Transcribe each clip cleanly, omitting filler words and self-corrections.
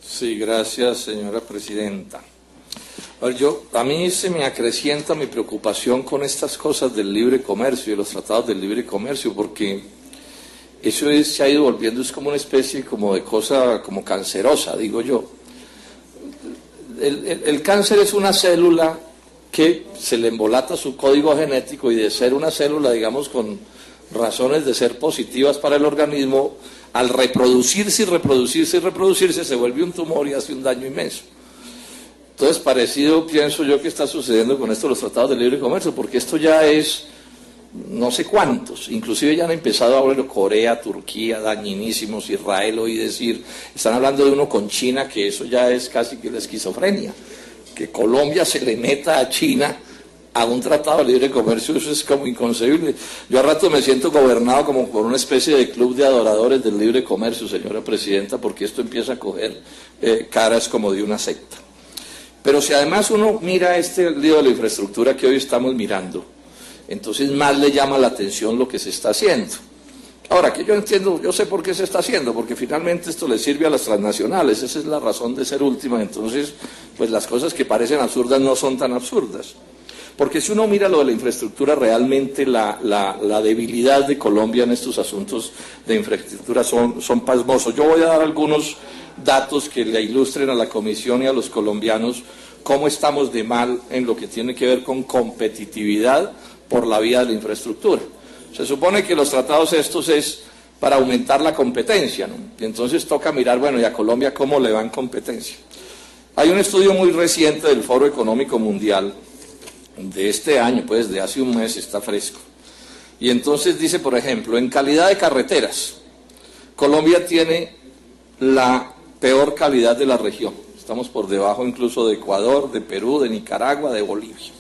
Sí, gracias, señora presidenta. A mí se me acrecienta mi preocupación con estas cosas del libre comercio y los tratados del libre comercio, porque eso se ha ido volviendo, es como una especie como de cosa como cancerosa, digo yo. El cáncer es una célula que se le embolata su código genético y de ser una célula, digamos, con razones de ser positivas para el organismo, al reproducirse y reproducirse y reproducirse se vuelve un tumor y hace un daño inmenso. Entonces, parecido pienso yo que está sucediendo con esto de los tratados de libre comercio, porque esto ya es no sé cuántos, inclusive ya han empezado a hablar Corea, Turquía, dañinísimos, Israel, oí decir, están hablando de uno con China, que eso ya es casi que la esquizofrenia, que Colombia se le meta a China a un tratado de libre comercio, eso es como inconcebible. Yo a rato me siento gobernado como por una especie de club de adoradores del libre comercio, señora presidenta, porque esto empieza a coger caras como de una secta. Pero si además uno mira este lío de la infraestructura que hoy estamos mirando, entonces más le llama la atención lo que se está haciendo. Ahora, que yo entiendo, yo sé por qué se está haciendo, porque finalmente esto le sirve a las transnacionales, esa es la razón de ser última, entonces, pues las cosas que parecen absurdas no son tan absurdas. Porque si uno mira lo de la infraestructura, realmente la debilidad de Colombia en estos asuntos de infraestructura son pasmosos. Yo voy a dar algunos datos que le ilustren a la Comisión y a los colombianos cómo estamos de mal en lo que tiene que ver con competitividad por la vía de la infraestructura. Se supone que los tratados estos es para aumentar la competencia, ¿no? Y entonces toca mirar, bueno, ¿y a Colombia cómo le va en competencia? Hay un estudio muy reciente del Foro Económico Mundial, de este año, pues de hace un mes, está fresco. Y entonces dice, por ejemplo, en calidad de carreteras, Colombia tiene la peor calidad de la región. Estamos por debajo incluso de Ecuador, de Perú, de Nicaragua, de Bolivia.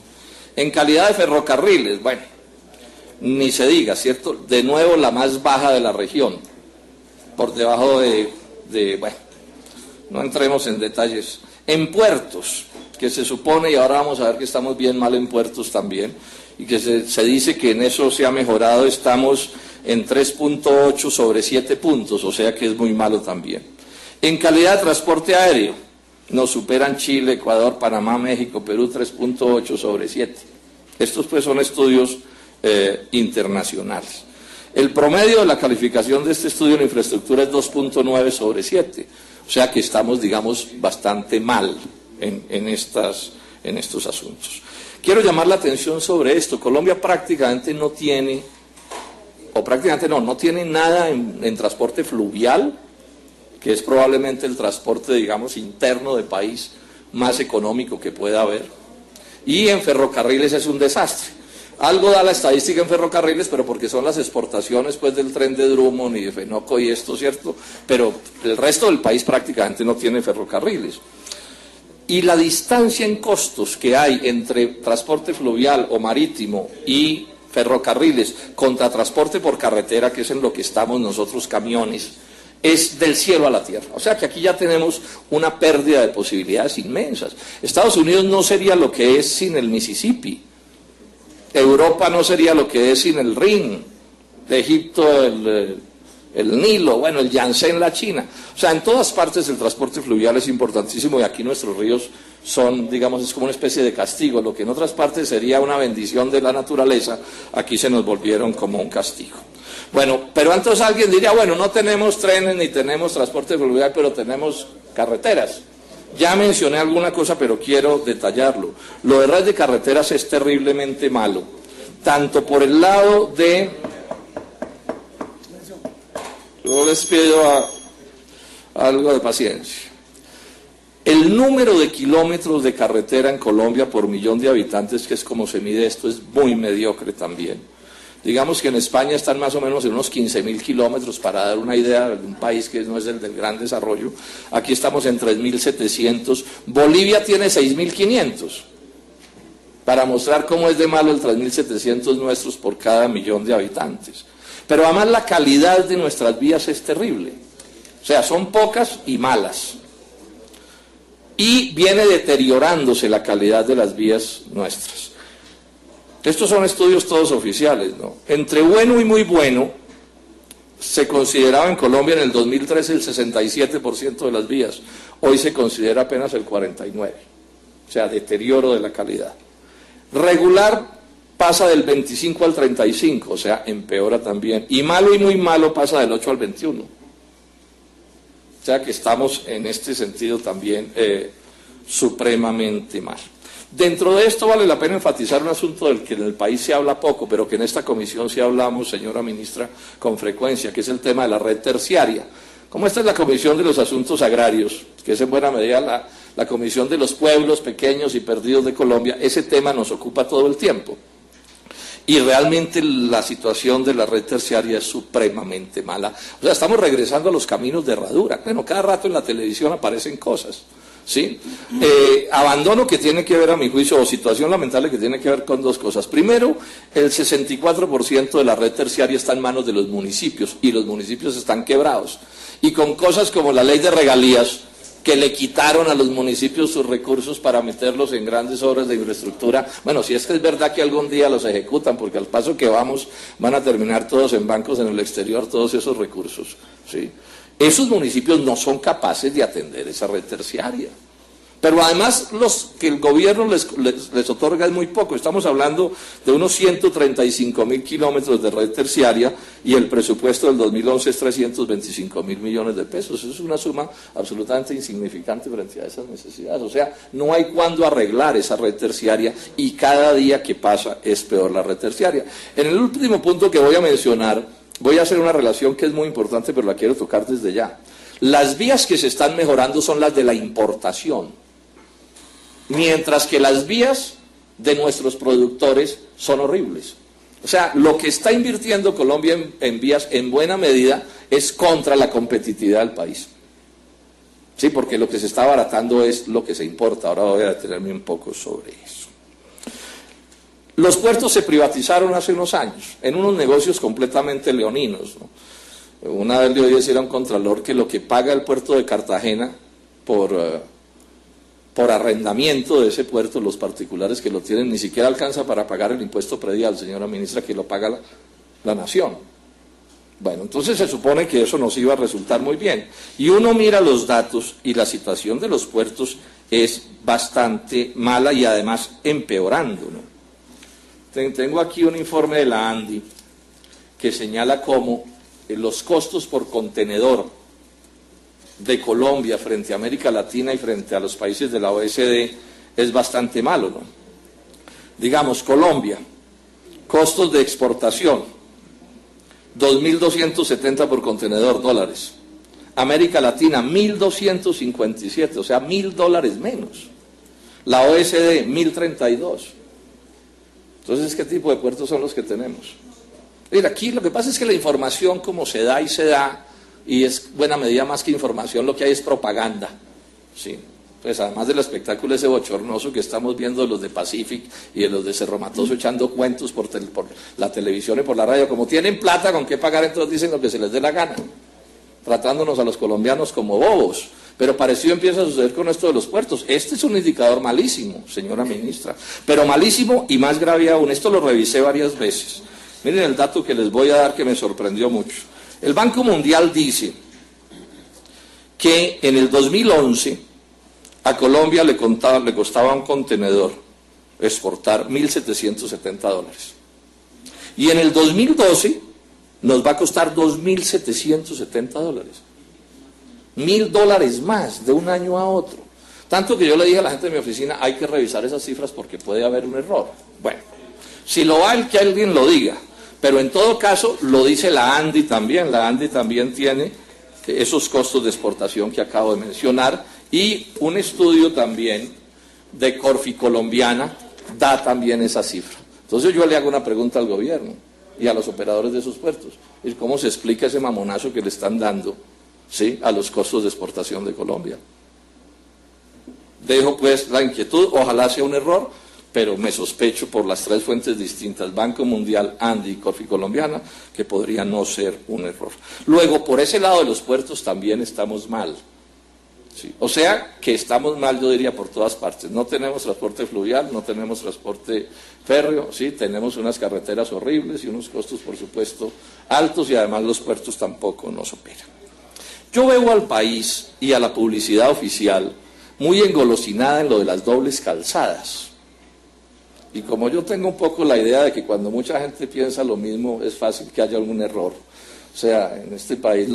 En calidad de ferrocarriles, bueno, ni se diga, ¿cierto? De nuevo la más baja de la región, por debajo bueno, no entremos en detalles. En puertos, que se supone, y ahora vamos a ver que estamos bien mal en puertos también, y que se dice que en eso se ha mejorado, estamos en 3.8 sobre 7 puntos, o sea que es muy malo también. En calidad de transporte aéreo, nos superan Chile, Ecuador, Panamá, México, Perú, 3.8 sobre 7. Estos pues son estudios internacionales. El promedio de la calificación de este estudio en infraestructura es 2.9 sobre 7, o sea que estamos, digamos, bastante mal en estos asuntos. Quiero llamar la atención sobre esto. Colombia prácticamente no tiene, no tiene nada en transporte fluvial, que es probablemente el transporte, digamos, interno de país más económico que pueda haber. Y en ferrocarriles es un desastre. Algo da la estadística en ferrocarriles, pero porque son las exportaciones pues del tren de Drummond y de Fenoco y esto, ¿cierto? Pero el resto del país prácticamente no tiene ferrocarriles. Y la distancia en costos que hay entre transporte fluvial o marítimo y ferrocarriles contra transporte por carretera, que es en lo que estamos nosotros camiones, es del cielo a la tierra. O sea que aquí ya tenemos una pérdida de posibilidades inmensas. Estados Unidos no sería lo que es sin el Mississippi. Europa no sería lo que es sin el Rin. De Egipto el Nilo, bueno, el Yangtze, la China. O sea, en todas partes el transporte fluvial es importantísimo y aquí nuestros ríos son, digamos, es como una especie de castigo. Lo que en otras partes sería una bendición de la naturaleza, aquí se nos volvieron como un castigo. Bueno, pero entonces alguien diría, bueno, no tenemos trenes ni tenemos transporte fluvial, pero tenemos carreteras. Ya mencioné alguna cosa, pero quiero detallarlo. Lo de red de carreteras es terriblemente malo, tanto por el lado de... Yo les pido algo de paciencia. El número de kilómetros de carretera en Colombia por millón de habitantes, que es como se mide esto, es muy mediocre también. Digamos que en España están más o menos en unos 15.000 kilómetros, para dar una idea de un país que no es del gran desarrollo. Aquí estamos en 3.700. Bolivia tiene 6.500. Para mostrar cómo es de malo el 3.700 nuestros por cada millón de habitantes. Pero además la calidad de nuestras vías es terrible. O sea, son pocas y malas. Y viene deteriorándose la calidad de las vías nuestras. Estos son estudios todos oficiales, ¿no? Entre bueno y muy bueno, se consideraba en Colombia en el 2013 el 67% de las vías, hoy se considera apenas el 49%, o sea, deterioro de la calidad. Regular pasa del 25 al 35, o sea, empeora también, y malo y muy malo pasa del 8 al 21. O sea que estamos en este sentido también supremamente mal. Dentro de esto vale la pena enfatizar un asunto del que en el país se habla poco, pero que en esta comisión sí hablamos, señora ministra, con frecuencia, que es el tema de la red terciaria. Como esta es la Comisión de los Asuntos Agrarios, que es en buena medida la comisión de los pueblos pequeños y perdidos de Colombia, ese tema nos ocupa todo el tiempo. Y realmente la situación de la red terciaria es supremamente mala. O sea, estamos regresando a los caminos de herradura. Bueno, cada rato en la televisión aparecen cosas, ¿sí? Abandono que tiene que ver, a mi juicio, o situación lamentable que tiene que ver con dos cosas. Primero, el 64% de la red terciaria está en manos de los municipios, y los municipios están quebrados. Y con cosas como la ley de regalías, que le quitaron a los municipios sus recursos para meterlos en grandes obras de infraestructura. Bueno, si es que es verdad que algún día los ejecutan, porque al paso que vamos van a terminar todos en bancos en el exterior, todos esos recursos, ¿sí? Esos municipios no son capaces de atender esa red terciaria. Pero además los que el gobierno les otorga es muy poco. Estamos hablando de unos 135.000 kilómetros de red terciaria y el presupuesto del 2011 es 325.000 millones de pesos. Eso es una suma absolutamente insignificante frente a esas necesidades. O sea, no hay cuándo arreglar esa red terciaria y cada día que pasa es peor la red terciaria. En el último punto que voy a mencionar, voy a hacer una relación que es muy importante, pero la quiero tocar desde ya. Las vías que se están mejorando son las de la importación, mientras que las vías de nuestros productores son horribles. O sea, lo que está invirtiendo Colombia en vías en buena medida es contra la competitividad del país. Sí, porque lo que se está abaratando es lo que se importa. Ahora voy a detenerme un poco sobre eso. Los puertos se privatizaron hace unos años, en unos negocios completamente leoninos, ¿no? Una vez le oí decir a un contralor que lo que paga el puerto de Cartagena por arrendamiento de ese puerto, los particulares que lo tienen, ni siquiera alcanza para pagar el impuesto predial, señora ministra, que lo paga la nación. Bueno, entonces se supone que eso nos iba a resultar muy bien. Y uno mira los datos y la situación de los puertos es bastante mala y además empeorando, ¿no? Tengo aquí un informe de la ANDI que señala cómo los costos por contenedor de Colombia frente a América Latina y frente a los países de la OECD es bastante malo, ¿no? Digamos, Colombia, costos de exportación, 2.270 por contenedor, dólares. América Latina, 1.257, o sea, $1.000 menos. La OECD, 1.032. Entonces, ¿qué tipo de puertos son los que tenemos? Mira, aquí lo que pasa es que la información como se da, y es buena medida más que información, lo que hay es propaganda, ¿sí? Pues además del espectáculo ese bochornoso que estamos viendo de los de Pacific y de los de Cerro Matoso echando cuentos por la televisión y por la radio, como tienen plata con qué pagar, entonces dicen lo que se les dé la gana, tratándonos a los colombianos como bobos. Pero parecido empieza a suceder con esto de los puertos. Este es un indicador malísimo, señora ministra, pero malísimo y más grave aún. Esto lo revisé varias veces. Miren el dato que les voy a dar que me sorprendió mucho. El Banco Mundial dice que en el 2011 a Colombia le costaba un contenedor exportar $1.770. Y en el 2012 nos va a costar $2.770. $1.000 más de un año a otro. Tanto que yo le dije a la gente de mi oficina, hay que revisar esas cifras porque puede haber un error. Bueno, si lo hay, que alguien lo diga. Pero en todo caso, lo dice la ANDI también. La ANDI también tiene esos costos de exportación que acabo de mencionar. Y un estudio también de Corfi Colombiana da también esa cifra. Entonces yo le hago una pregunta al gobierno y a los operadores de esos puertos. ¿Cómo se explica ese mamonazo que le están dando, ¿sí?, a los costos de exportación de Colombia? Dejo pues la inquietud, ojalá sea un error, pero me sospecho por las tres fuentes distintas, Banco Mundial, ANDI y Corfi Colombiana, que podría no ser un error. Luego, por ese lado de los puertos también estamos mal, ¿sí? O sea, que estamos mal, yo diría, por todas partes. No tenemos transporte fluvial, no tenemos transporte férreo, ¿sí? Tenemos unas carreteras horribles y unos costos, por supuesto, altos, y además los puertos tampoco nos operan. Yo veo al país y a la publicidad oficial muy engolosinada en lo de las dobles calzadas. Y como yo tengo un poco la idea de que cuando mucha gente piensa lo mismo, es fácil que haya algún error. O sea, en este país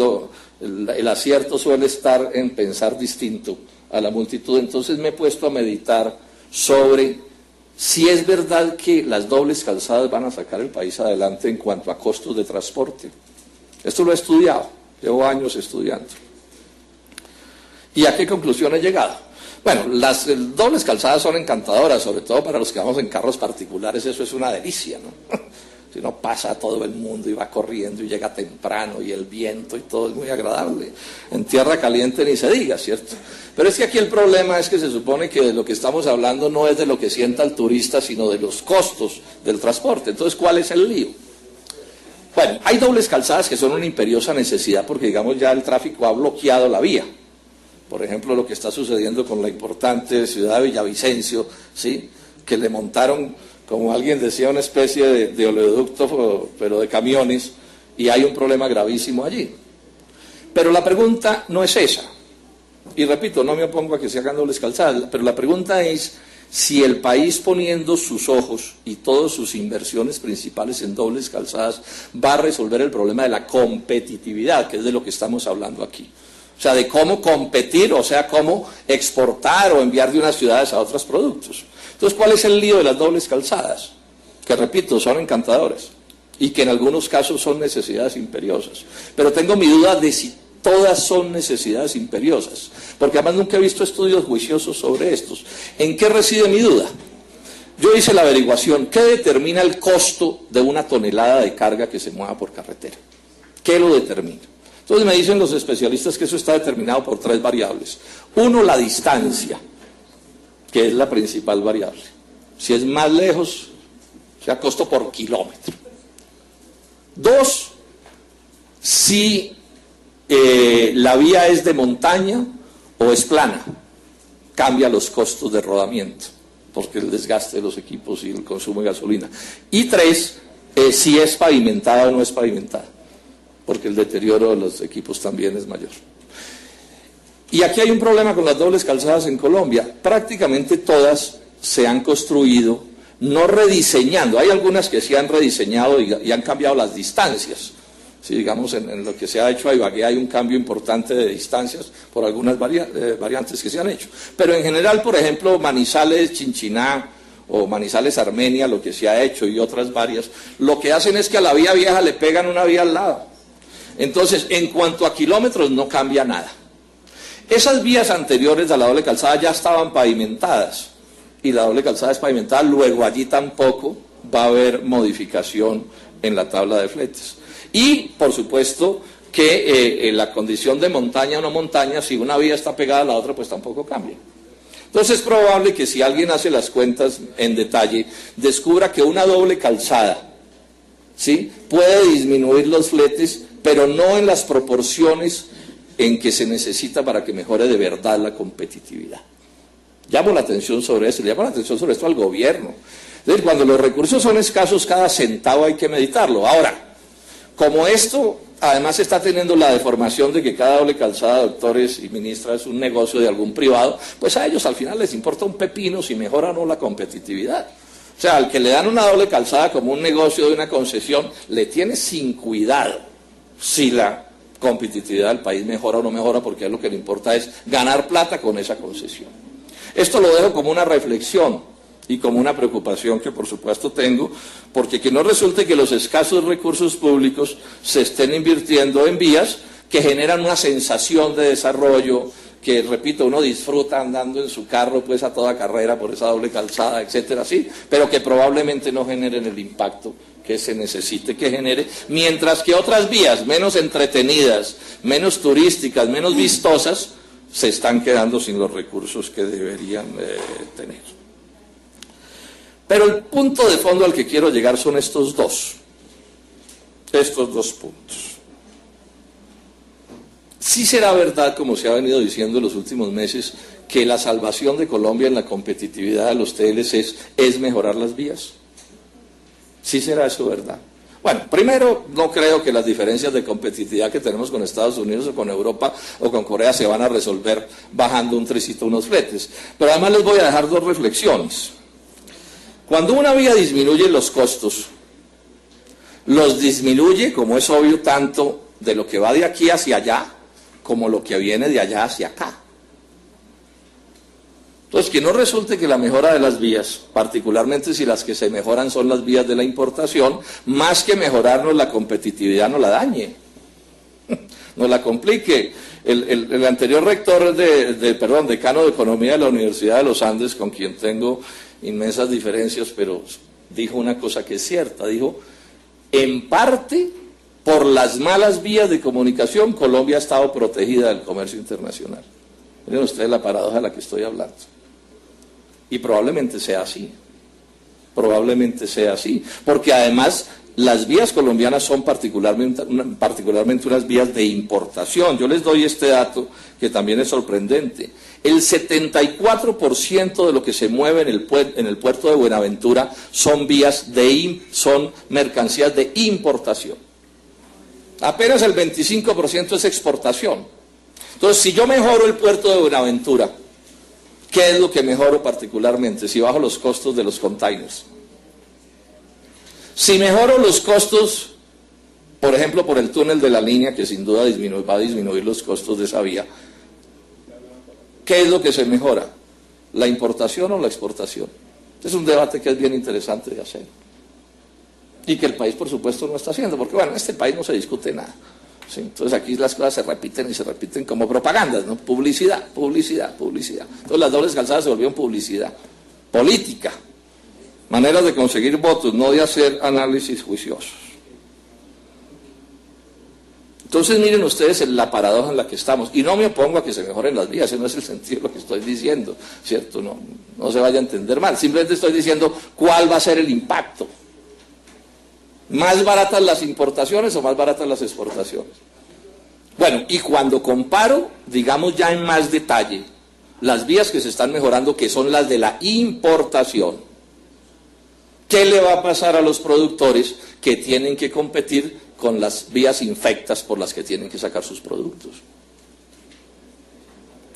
el acierto suele estar en pensar distinto a la multitud. Entonces me he puesto a meditar sobre si es verdad que las dobles calzadas van a sacar el país adelante en cuanto a costos de transporte. Esto lo he estudiado, llevo años estudiando. ¿Y a qué conclusión he llegado? Bueno, las dobles calzadas son encantadoras, sobre todo para los que vamos en carros particulares, eso es una delicia, ¿no? Si no pasa a todo el mundo y va corriendo y llega temprano y el viento y todo es muy agradable. En tierra caliente ni se diga, ¿cierto? Pero es que aquí el problema es que se supone que de lo que estamos hablando no es de lo que sienta el turista, sino de los costos del transporte. Entonces, ¿cuál es el lío? Bueno, hay dobles calzadas que son una imperiosa necesidad porque, digamos, ya el tráfico ha bloqueado la vía. Por ejemplo, lo que está sucediendo con la importante ciudad de Villavicencio, ¿sí? Que le montaron, como alguien decía, una especie de oleoducto, pero de camiones, y hay un problema gravísimo allí. Pero la pregunta no es esa. Y repito, no me opongo a que se hagan dobles calzadas, pero la pregunta es si el país, poniendo sus ojos y todas sus inversiones principales en dobles calzadas, va a resolver el problema de la competitividad, que es de lo que estamos hablando aquí. O sea, de cómo competir, o sea, cómo exportar o enviar de unas ciudades a otros productos. Entonces, ¿cuál es el lío de las dobles calzadas? Que, repito, son encantadoras y que en algunos casos son necesidades imperiosas. Pero tengo mi duda de si todas son necesidades imperiosas, porque además nunca he visto estudios juiciosos sobre estos. ¿En qué reside mi duda? Yo hice la averiguación, ¿qué determina el costo de una tonelada de carga que se mueva por carretera? ¿Qué lo determina? Entonces me dicen los especialistas que eso está determinado por 3 variables. 1, la distancia, que es la principal variable. Si es más lejos, o sea, costo por kilómetro. 2, si la vía es de montaña o es plana, cambia los costos de rodamiento, porque el desgaste de los equipos y el consumo de gasolina. Y 3, si es pavimentada o no es pavimentada, porque el deterioro de los equipos también es mayor. Y aquí hay un problema con las dobles calzadas en Colombia. Prácticamente todas se han construido, no rediseñando. Hay algunas que sí han rediseñado y han cambiado las distancias. Sí, digamos, en lo que se ha hecho a Ibagué hay un cambio importante de distancias por algunas variantes que se han hecho. Pero en general, por ejemplo, Manizales, Chinchiná o Manizales, Armenia, lo que se ha hecho y otras varias, lo que hacen es que a la vía vieja le pegan una vía al lado. Entonces, en cuanto a kilómetros, no cambia nada. Esas vías anteriores a la doble calzada ya estaban pavimentadas, y la doble calzada es pavimentada, luego allí tampoco va a haber modificación en la tabla de fletes. Y, por supuesto, que la condición de montaña o no montaña, si una vía está pegada a la otra, pues tampoco cambia. Entonces es probable que si alguien hace las cuentas en detalle, descubra que una doble calzada, ¿sí?, puede disminuir los fletes, pero no en las proporciones en que se necesita para que mejore de verdad la competitividad. Llamo la atención sobre eso, le llamo la atención sobre esto al gobierno. Es decir, cuando los recursos son escasos, cada centavo hay que meditarlo. Ahora, como esto además está teniendo la deformación de que cada doble calzada, doctores y ministras, es un negocio de algún privado, pues a ellos al final les importa un pepino si mejora o no la competitividad. O sea, al que le dan una doble calzada como un negocio de una concesión, le tiene sin cuidado si la competitividad del país mejora o no mejora, porque a lo que le importa es ganar plata con esa concesión. Esto lo dejo como una reflexión y como una preocupación que por supuesto tengo, porque que no resulte que los escasos recursos públicos se estén invirtiendo en vías que generan una sensación de desarrollo, que, repito, uno disfruta andando en su carro pues a toda carrera por esa doble calzada, etcétera, sí, pero que probablemente no generen el impacto que se necesite que genere, mientras que otras vías menos entretenidas, menos turísticas, menos vistosas, se están quedando sin los recursos que deberían tener. Pero el punto de fondo al que quiero llegar son estos dos puntos. Sí será verdad, como se ha venido diciendo en los últimos meses, que la salvación de Colombia en la competitividad de los TLCs es mejorar las vías. ¿Sí será eso verdad? Bueno, primero, no creo que las diferencias de competitividad que tenemos con Estados Unidos o con Europa o con Corea se van a resolver bajando un tricito unos fletes. Pero además les voy a dejar dos reflexiones. Cuando una vía disminuye los costos, los disminuye, como es obvio, tanto de lo que va de aquí hacia allá, como lo que viene de allá hacia acá. Entonces, que no resulte que la mejora de las vías, particularmente si las que se mejoran son las vías de la importación, más que mejorarnos la competitividad, no la dañe, no la complique. El anterior rector decano de Economía de la Universidad de los Andes, con quien tengo inmensas diferencias, pero dijo una cosa que es cierta, dijo, en parte, por las malas vías de comunicación, Colombia ha estado protegida del comercio internacional. Miren ustedes la paradoja de la que estoy hablando. Y probablemente sea así, porque además las vías colombianas son particularmente unas vías de importación. Yo les doy este dato que también es sorprendente. El 74% de lo que se mueve en el puerto de Buenaventura son son mercancías de importación. Apenas el 25% es exportación. Entonces, si yo mejoro el puerto de Buenaventura, ¿qué es lo que mejoro particularmente? Si bajo los costos de los containers. Si mejoro los costos, por ejemplo, por el túnel de la línea, que sin duda va a disminuir los costos de esa vía, ¿qué es lo que se mejora? ¿La importación o la exportación? Es un debate que es bien interesante de hacer. Y que el país, por supuesto, no está haciendo, porque bueno, en este país no se discute nada. ¿Sí? Entonces aquí las cosas se repiten y se repiten como propagandas, ¿no? Publicidad, publicidad, publicidad. Entonces las dobles calzadas se volvieron publicidad. Política. Maneras de conseguir votos, no de hacer análisis juiciosos. Entonces miren ustedes la paradoja en la que estamos. Y no me opongo a que se mejoren las vías, ese no es el sentido de lo que estoy diciendo, ¿cierto? No se vaya a entender mal. Simplemente estoy diciendo cuál va a ser el impacto. ¿Más baratas las importaciones o más baratas las exportaciones? Bueno, y cuando comparo, digamos ya en más detalle, las vías que se están mejorando, que son las de la importación, ¿qué le va a pasar a los productores que tienen que competir con las vías infectas por las que tienen que sacar sus productos?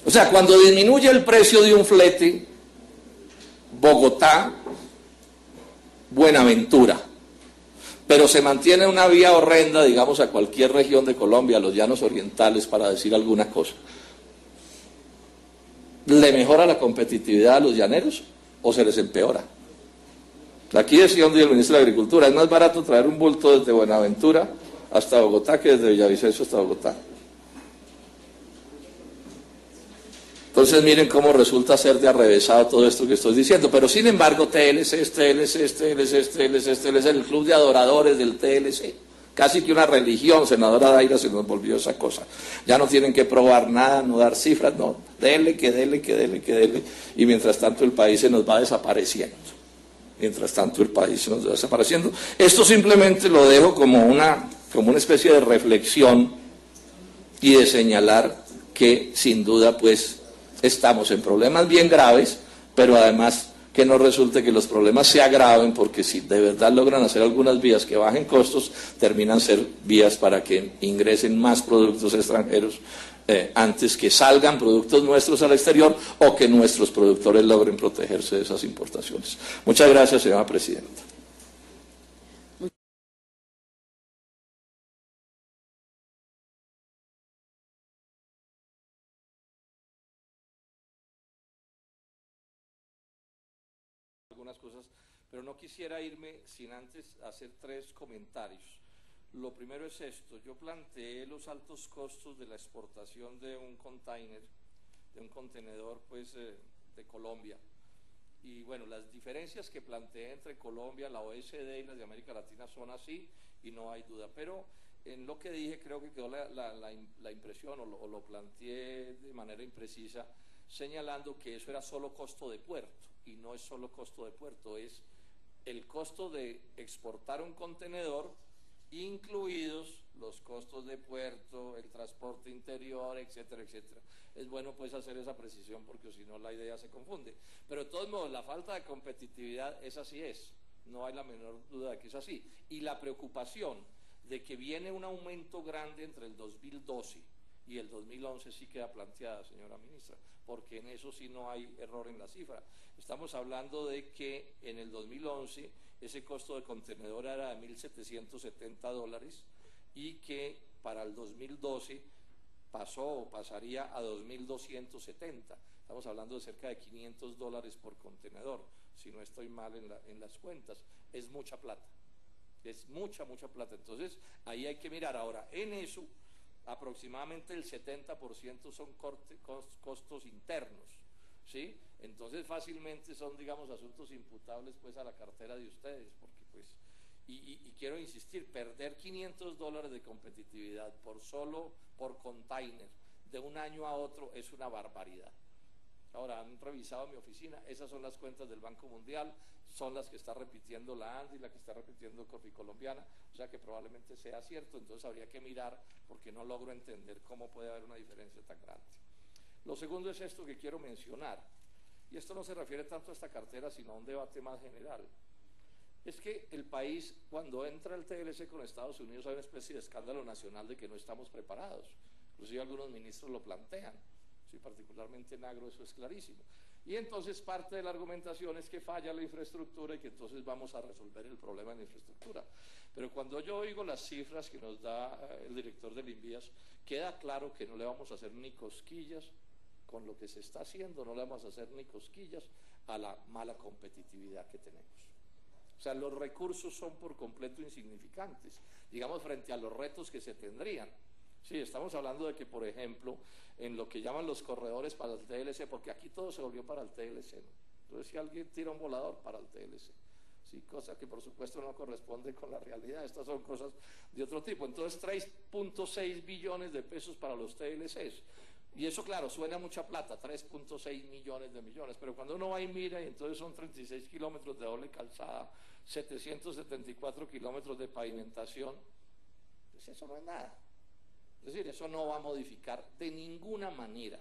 O sea, cuando disminuye el precio de un flete, Bogotá, Buenaventura, pero se mantiene una vía horrenda, digamos, a cualquier región de Colombia, a los llanos orientales, para decir alguna cosa, ¿le mejora la competitividad a los llaneros o se les empeora? Aquí decía un día el ministro de Agricultura, es más barato traer un bulto desde Buenaventura hasta Bogotá que desde Villavicencio hasta Bogotá. Entonces miren cómo resulta ser de arrevesado todo esto que estoy diciendo, pero sin embargo TLC, el club de adoradores del TLC, casi que una religión, senadora Daira, se nos volvió esa cosa. Ya no tienen que probar nada, no dar cifras, no, dele, y mientras tanto el país se nos va desapareciendo. Esto simplemente lo dejo como una especie de reflexión y de señalar que sin duda pues estamos en problemas bien graves, pero además que no resulte que los problemas se agraven, porque si de verdad logran hacer algunas vías que bajen costos, terminan ser vías para que ingresen más productos extranjeros antes que salgan productos nuestros al exterior o que nuestros productores logren protegerse de esas importaciones. Muchas gracias, señora presidenta. Algunas cosas, pero no quisiera irme sin antes hacer tres comentarios. Lo primero es esto: yo planteé los altos costos de la exportación de un container, de un contenedor pues de Colombia, y bueno, las diferencias que planteé entre Colombia, la OECD y las de América Latina son así y no hay duda, pero en lo que dije creo que quedó la impresión o lo planteé de manera imprecisa, señalando que eso era solo costo de puerto, y no es solo costo de puerto, es el costo de exportar un contenedor, incluidos los costos de puerto, el transporte interior, etcétera, etcétera. Es bueno pues hacer esa precisión porque si no la idea se confunde. Pero de todos modos, la falta de competitividad es así es, no hay la menor duda de que es así. Y la preocupación de que viene un aumento grande entre el 2012 y el 2011 sí queda planteada, señora ministra, porque en eso sí no hay error en la cifra. Estamos hablando de que en el 2011 ese costo de contenedor era de $1.770 y que para el 2012 pasó o pasaría a 2.270. Estamos hablando de cerca de $500 por contenedor, si no estoy mal en las cuentas. Es mucha plata, es mucha plata. Entonces ahí hay que mirar. Ahora, en eso aproximadamente el 70% son costos internos, ¿sí? Entonces fácilmente son, digamos, asuntos imputables pues a la cartera de ustedes, porque pues, y quiero insistir, perder $500 de competitividad por container de un año a otro es una barbaridad. Ahora, han revisado mi oficina, esas son las cuentas del Banco Mundial, son las que está repitiendo la ANDI, la que está repitiendo Corficolombiana, o sea que probablemente sea cierto, entonces habría que mirar porque no logro entender cómo puede haber una diferencia tan grande. Lo segundo es esto que quiero mencionar, y esto no se refiere tanto a esta cartera, sino a un debate más general. Es que el país, cuando entra el TLC con Estados Unidos, hay una especie de escándalo nacional de que no estamos preparados, inclusive algunos ministros lo plantean. Sí, particularmente en agro eso es clarísimo. Y entonces parte de la argumentación es que falla la infraestructura y que entonces vamos a resolver el problema de la infraestructura. Pero cuando yo oigo las cifras que nos da el director del INVIAS, queda claro que no le vamos a hacer ni cosquillas con lo que se está haciendo, no le vamos a hacer ni cosquillas a la mala competitividad que tenemos. O sea, los recursos son por completo insignificantes, digamos, frente a los retos que se tendrían. Sí, estamos hablando de que, por ejemplo, en lo que llaman los corredores para el TLC, porque aquí todo se volvió para el TLC, ¿no? Entonces, si alguien tira un volador para el TLC, sí, cosa que por supuesto no corresponde con la realidad, estas son cosas de otro tipo. Entonces, 3.6 billones de pesos para los TLCs. Y eso, claro, suena mucha plata, 3.6 millones de millones, pero cuando uno va y mira, y entonces son 36 kilómetros de doble calzada, 774 kilómetros de pavimentación, pues eso no es nada. Es decir, eso no va a modificar de ninguna manera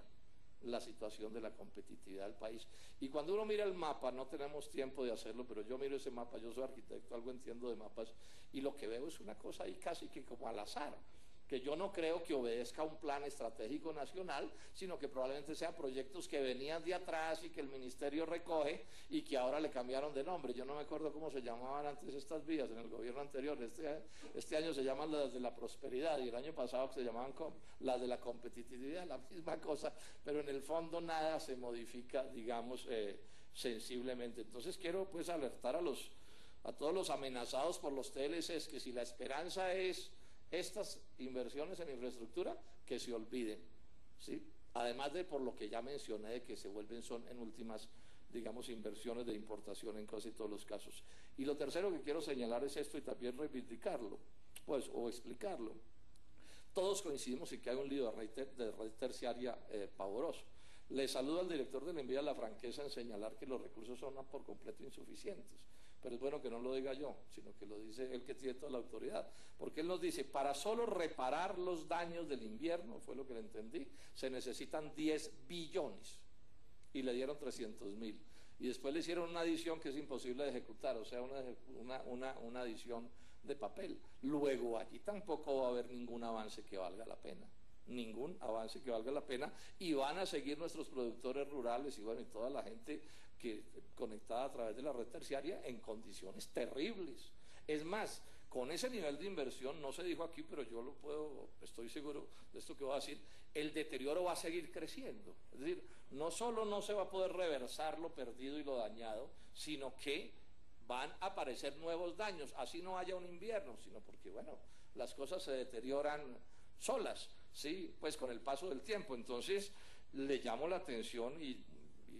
la situación de la competitividad del país. Y cuando uno mira el mapa, no tenemos tiempo de hacerlo, pero yo miro ese mapa, yo soy arquitecto, algo entiendo de mapas, y lo que veo es una cosa ahí casi que como al azar, que yo no creo que obedezca a un plan estratégico nacional, sino que probablemente sean proyectos que venían de atrás y que el ministerio recoge y que ahora le cambiaron de nombre. Yo no me acuerdo cómo se llamaban antes estas vías en el gobierno anterior. Este año se llaman las de la prosperidad y el año pasado se llamaban las de la competitividad, la misma cosa, pero en el fondo nada se modifica, digamos, sensiblemente. Entonces quiero pues alertar a todos los amenazados por los TLCs que si la esperanza es estas inversiones en infraestructura, que se olviden, ¿sí? Además de por lo que ya mencioné, de que se vuelven, son en últimas, digamos, inversiones de importación en casi todos los casos. Y lo tercero que quiero señalar es esto y también reivindicarlo, pues, o explicarlo. Todos coincidimos en que hay un lío de red terciaria pavoroso. Le saludo al director del INVIAS la franqueza en señalar que los recursos son por completo insuficientes, pero es bueno que no lo diga yo, sino que lo dice él que tiene toda la autoridad, porque él nos dice, para solo reparar los daños del invierno, fue lo que le entendí, se necesitan 10 billones, y le dieron 300.000, y después le hicieron una adición que es imposible de ejecutar, o sea, una adición de papel. Luego allí tampoco va a haber ningún avance que valga la pena. Ningún avance que valga la pena, y van a seguir nuestros productores rurales y bueno, y toda la gente que conectada a través de la red terciaria en condiciones terribles. Es más, con ese nivel de inversión, no se dijo aquí, pero yo lo puedo, estoy seguro de esto que voy a decir, el deterioro va a seguir creciendo. Es decir, no solo no se va a poder reversar lo perdido y lo dañado, sino que van a aparecer nuevos daños, así no haya un invierno, sino porque, bueno, las cosas se deterioran solas, sí, pues con el paso del tiempo. Entonces le llamo la atención y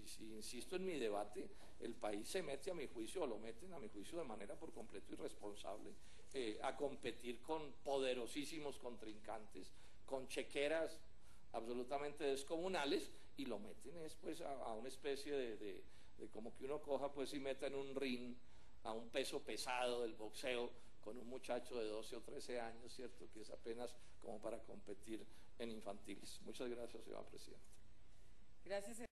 si insisto en mi debate, el país se mete a mi juicio, o lo meten a mi juicio de manera por completo irresponsable, a competir con poderosísimos contrincantes, con chequeras absolutamente descomunales, y lo meten después a una especie de como que uno coja pues y meta en un ring a un peso pesado del boxeo con un muchacho de 12 o 13 años, ¿cierto?, que es apenas como para competir en infantiles. Muchas gracias, señora presidenta. Gracias.